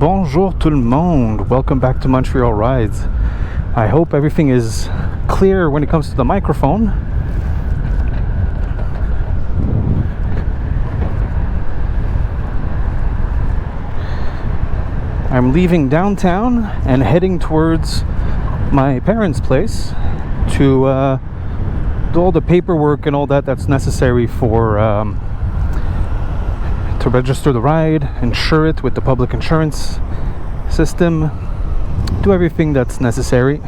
Bonjour tout le monde, welcome back to Montreal Rides. I hope everything is clear when it comes to the microphone. I'm leaving downtown and heading towards my parents' place to do all the paperwork and all that's necessary for to register the ride, insure it with the public insurance system, do everything that's necessary.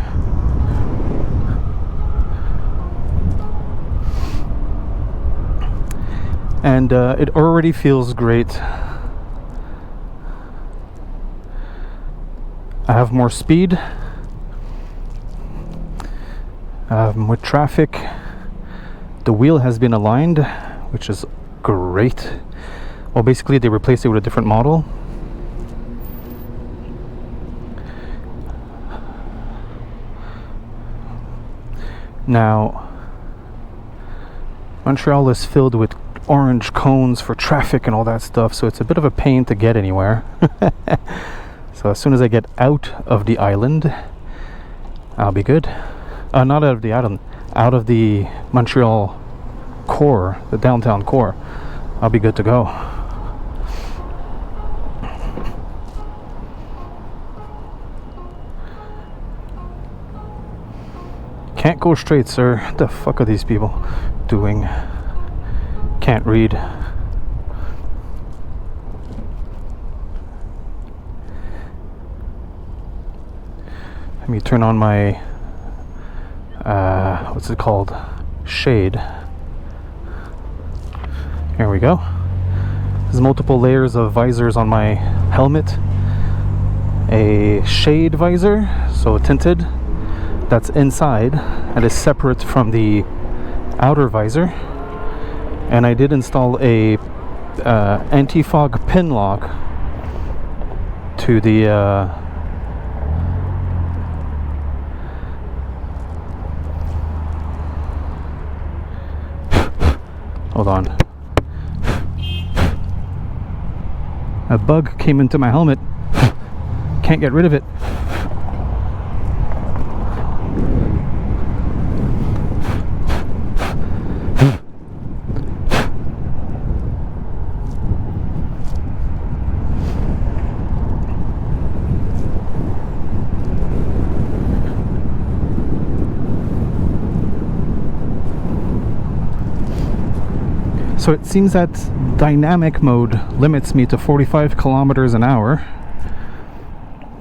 And it already feels great. I have more speed with traffic. The wheel has been aligned, which is great. Well, basically they replaced it with a different model. Now, Montreal is filled with orange cones for traffic and all that stuff, so it's a bit of a pain to get anywhere. So as soon as I get out of the island, I'll be good. Not out of the island, out of the Montreal core, the downtown core, I'll be good to go. Can't go straight, sir. What the fuck are these people doing? Can't read. Let me turn on my what's it called? Shade. Here we go. There's multiple layers of visors on my helmet. A shade visor, so tinted, that's inside and is separate from the outer visor. And I did install a anti-fog pin lock to the hold on. A bug came into my helmet. Can't get rid of it. So it seems that dynamic mode limits me to 45 kilometers an hour.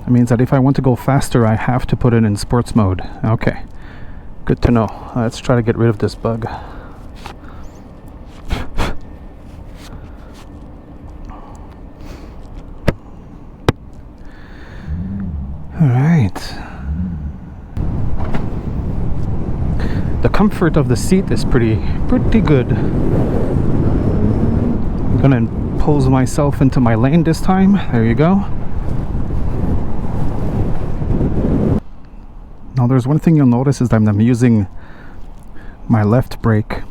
It means that if I want to go faster, I have to put it in sports mode. Okay, good to know. Let's try to get rid of this bug. Alright. The comfort of the seat is pretty good. I'm gonna impose myself into my lane this time. There you go. Now there's one thing you'll notice is that I'm using my left brake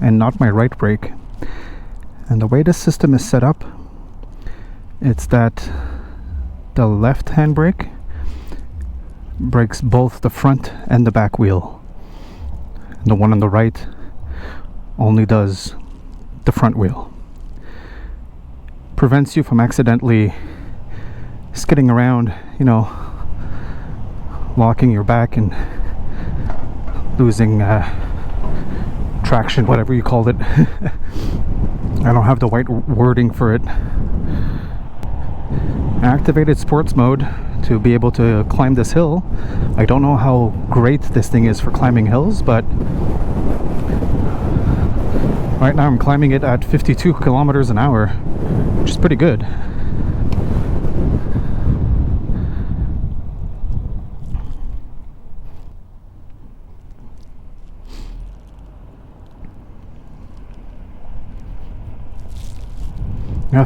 and not my right brake. And the way this system is set up, it's that the left hand brake brakes both the front and the back wheel. The one on the right only does the front wheel. Prevents you from accidentally skidding around, you know, locking your back and losing traction, whatever you called it. I don't have the right wording for it. I activated sports mode to be able to climb this hill. I don't know how great this thing is for climbing hills, but right now I'm climbing it at 52 kilometers an hour, which is pretty good. You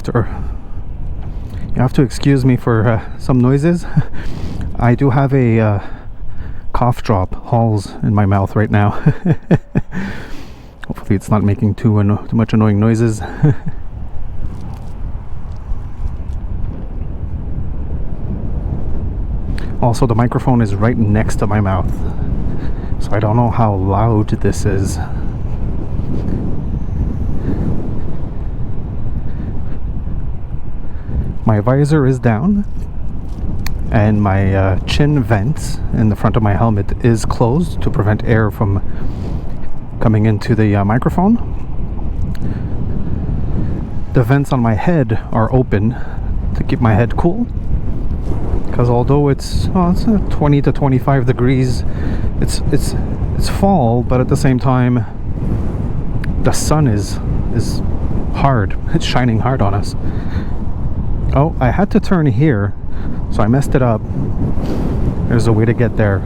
have to excuse me for some noises. I do have a cough drop, Halls, in my mouth right now. Hopefully it's not making too much annoying noises. Also, the microphone is right next to my mouth, so I don't know how loud this is. My visor is down, and my chin vents in the front of my helmet is closed to prevent air from coming into the microphone. The vents on my head are open to keep my head cool, because although it's 20 to 25 degrees, it's fall, but at the same time the sun is hard. It's shining hard on us. Oh, I had to turn here, so I messed it up. There's a way to get there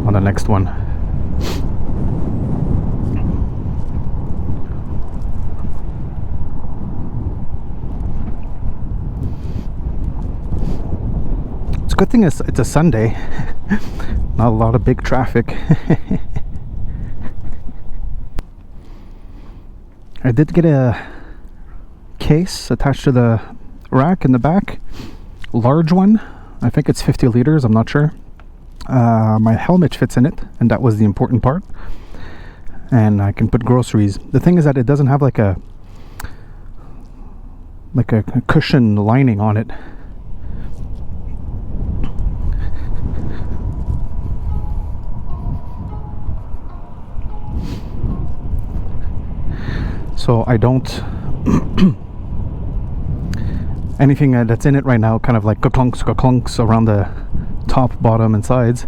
on the next one. It's a good thing it's a Sunday. Not a lot of big traffic. I did get a case attached to the rack in the back, large one. I think it's 50 liters, I'm not sure. My helmet fits in it, and that was the important part, and I can put groceries. The thing is that it doesn't have like a cushion lining on it. So I don't anything that's in it right now kind of like clunks around the top, bottom, and sides.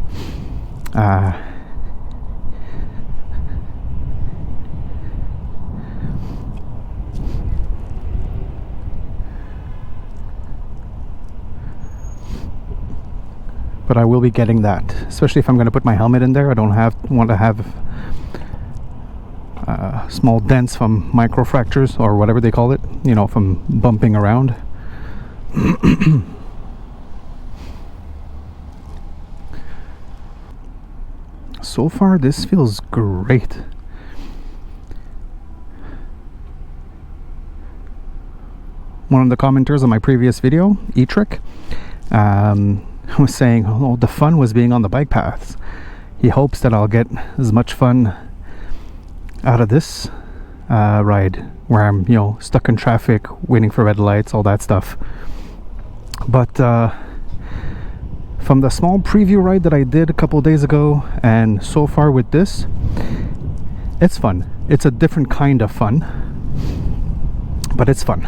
But I will be getting that, especially if I'm going to put my helmet in there. I don't want to have small dents from microfractures or whatever they call it, you know, from bumping around. So far this feels great. One of the commenters on my previous video, Etrick, was saying, oh, the fun was being on the bike paths. He hopes that I'll get as much fun out of this ride where I'm, you know, stuck in traffic, waiting for red lights, all that stuff. But from the small preview ride that I did a couple days ago, and so far with this, it's fun. It's a different kind of fun, but it's fun.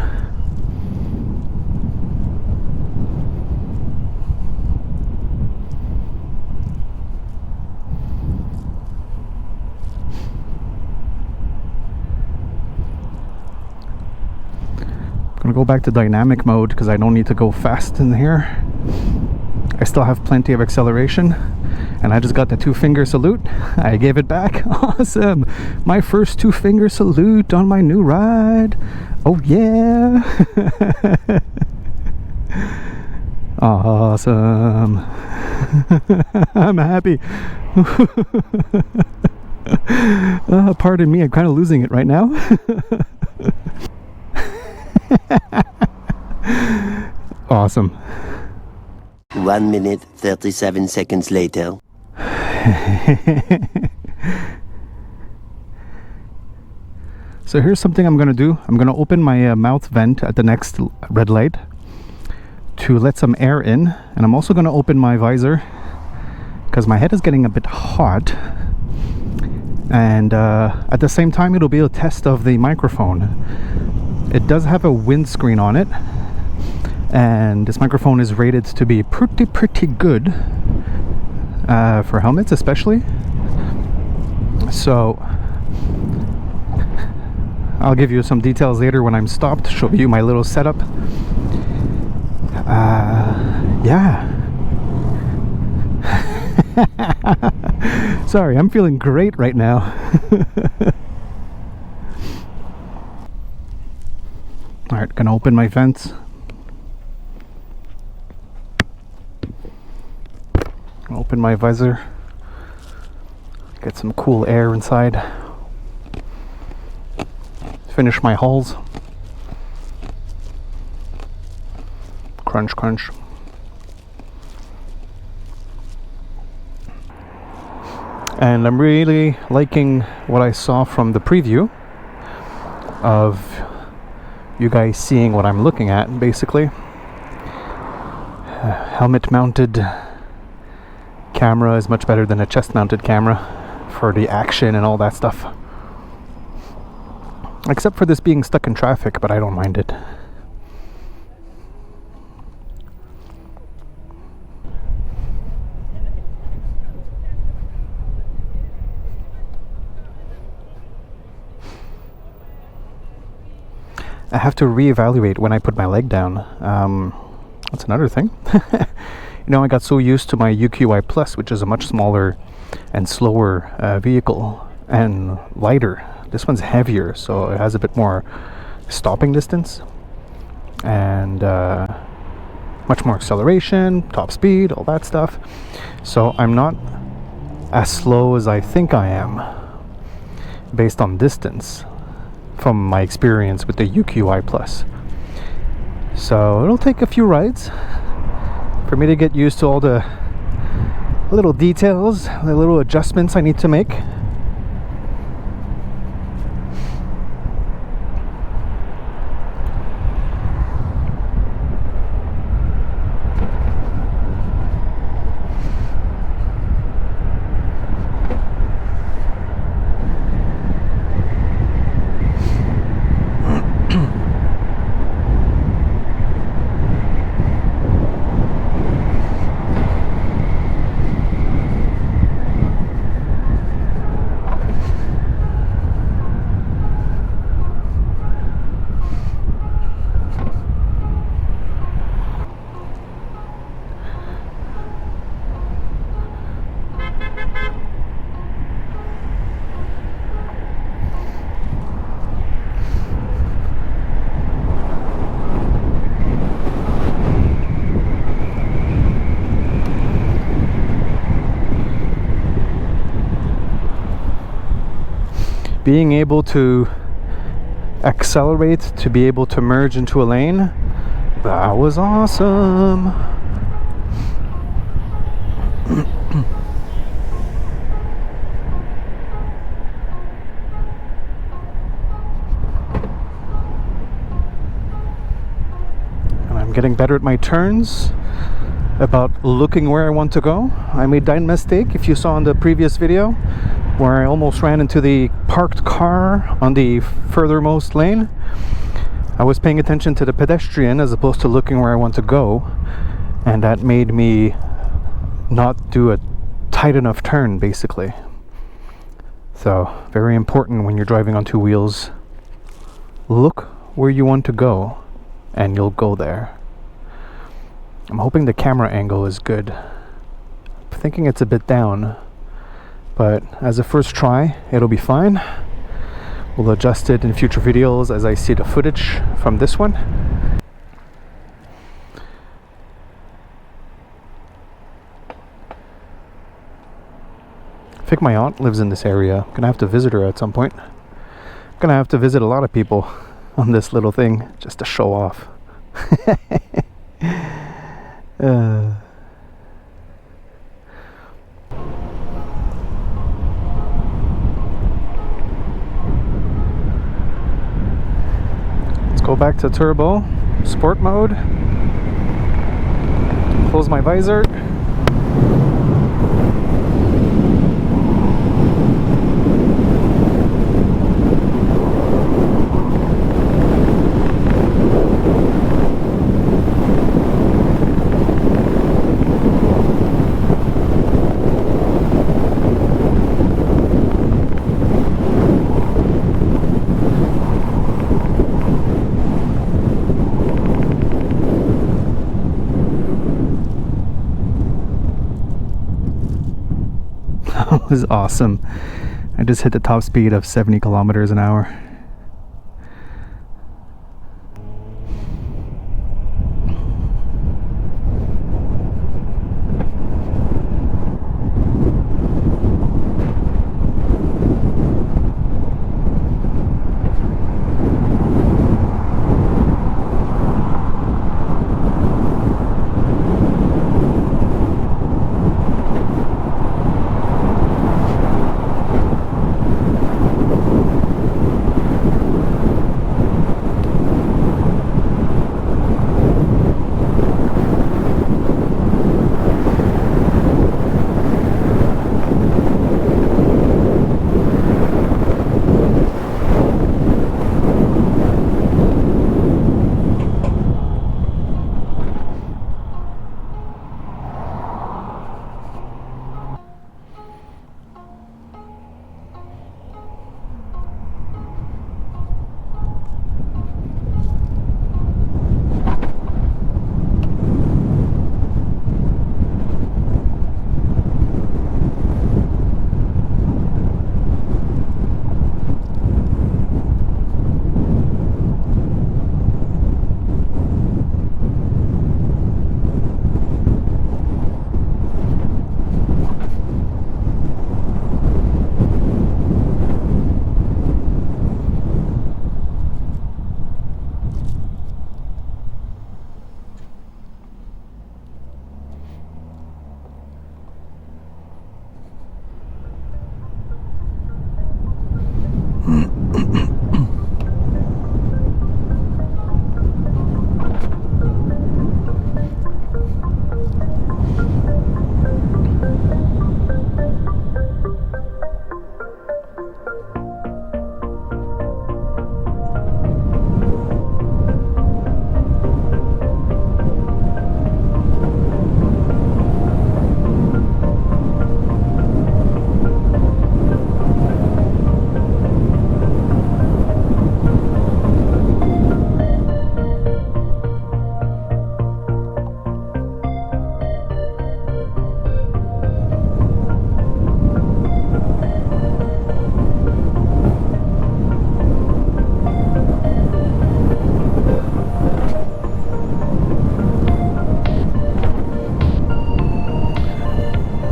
I'm gonna go back to dynamic mode because I don't need to go fast in here. I still have plenty of acceleration, and I just got the 2-finger salute. I gave it back. Awesome! My first 2-finger salute on my new ride. Oh yeah! Awesome! I'm happy. Pardon me, I'm kind of losing it right now. Awesome. 1 minute 37 seconds later. So here's something I'm gonna do. I'm gonna open my mouth vent at the next red light to let some air in, and I'm also gonna open my visor because my head is getting a bit hot, and at the same time it'll be a test of the microphone. It does have a windscreen on it, and this microphone is rated to be pretty good for helmets especially. So I'll give you some details later when I'm stopped, show you my little setup. Yeah. Sorry, I'm feeling great right now. Alright, gonna open my vents. Open my visor. Get some cool air inside. Finish my hulls. Crunch, crunch. And I'm really liking what I saw from the preview of you guys seeing what I'm looking at, basically. Helmet mounted camera is much better than a chest mounted camera for the action and all that stuff. Except for this being stuck in traffic, but I don't mind it. I have to reevaluate when I put my leg down. That's another thing. You know, I got so used to my UQI Plus, which is a much smaller and slower vehicle and lighter. This one's heavier, so it has a bit more stopping distance and much more acceleration, top speed, all that stuff. So I'm not as slow as I think I am based on distance from my experience with the UQI Plus. So it'll take a few rides for me to get used to all the little details, the little adjustments I need to make. Being able to accelerate to be able to merge into a lane, that was awesome. And I'm getting better at my turns, about looking where I want to go. I made that mistake, if you saw in the previous video, where I almost ran into the parked car on the furthermost lane. I was paying attention to the pedestrian as opposed to looking where I want to go, and that made me not do a tight enough turn, basically. So, very important when you're driving on two wheels. Look where you want to go, and you'll go there. I'm hoping the camera angle is good. I'm thinking it's a bit down, but as a first try, it'll be fine. We'll adjust it in future videos as I see the footage from this one. I think my aunt lives in this area. I'm gonna have to visit her at some point. I'm gonna have to visit a lot of people on this little thing just to show off. Let's go back to turbo, sport mode. Close my visor. That was awesome. I just hit the top speed of 70 kilometers an hour.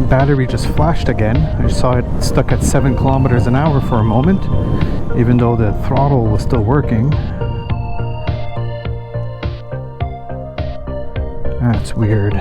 Battery just flashed again. I saw it stuck at 7 kilometers an hour for a moment, even though the throttle was still working. That's weird.